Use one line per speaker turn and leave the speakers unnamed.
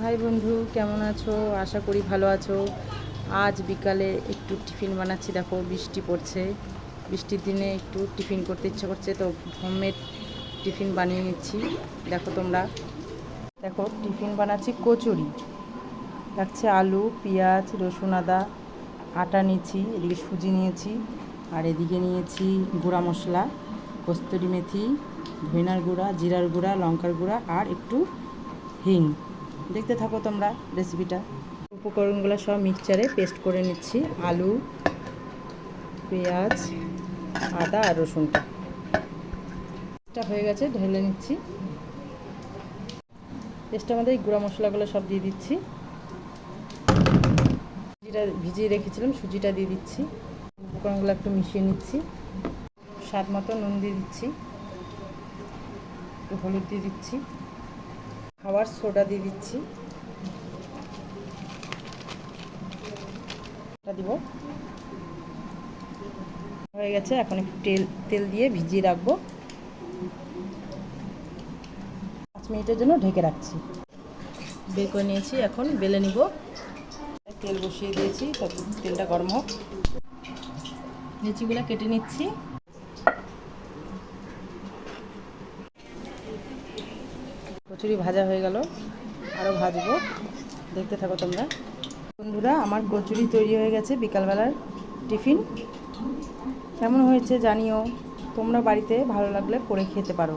High বন্ধু, কেমন আছো? আশা করি ভালো আছো। আজ বিকালে একটু টিফিন বানাচ্ছি। দেখো বৃষ্টি পড়ছে, বৃষ্টির দিনে একটু টিফিন করতে ইচ্ছে করছে, তো হোমমেড টিফিন বানিয়ে নিচ্ছি। দেখো তোমরা, দেখো টিফিন বানাচ্ছি কচুরি। লাগছে আলু, পেঁয়াজ, রসুন, আদা, আটা নিয়েছি, এদিকে সুজি নিয়েছি, আর এদিকে নিয়েছি গুঁড়া মশলা, কস্তুরি মেথি, ধনিয়ার গুঁড়া, জিরার গুঁড়া, লঙ্কার গুঁড়া, আর একটু হিং। দেখতে থাকো তোমরা রেসিপিটা। উপকরণগুলো সব মিক্সচারে পেস্ট করে নিচ্ছি। আলু, পেঁয়াজ, আদা আর রসুনটা পেস্টটা হয়ে গেছে, ঢেলে নিচ্ছি। পেস্টের মধ্যে এই গুঁড়া মশলাগুলো সব দিয়ে দিচ্ছি। সুজিটা ভিজিয়ে রেখেছিলাম, সুজিটা দিয়ে দিচ্ছি। উপকরণগুলো একটু মিশিয়ে নিচ্ছি। স্বাদ মতো নুন দিয়ে দিচ্ছি, একটু হলুদ দিয়ে দিচ্ছি, খাবার সোডা দিয়ে দিচ্ছি, দিব। হয়ে গেছে, এখন একটু তেল দিয়ে ভিজিয়ে রাখবো। 5 মিনিটের জন্য ঢেকে রাখছি। বের করে নিয়েছি, এখন বেলে নিব। তেল বসিয়ে দিয়েছি, তেলটা গরম হোক। লিচিগুলো কেটে নিচ্ছি। কচুরি ভাজা হয়ে গেল, আরও ভাজবো, দেখতে থাকো তোমরা। বন্ধুরা, আমার কচুরি তৈরি হয়ে গেছে। বিকালবেলার টিফিন কেমন হয়েছে জানিও। তোমরা বাড়িতে ভালো লাগলে করে খেতে পারো।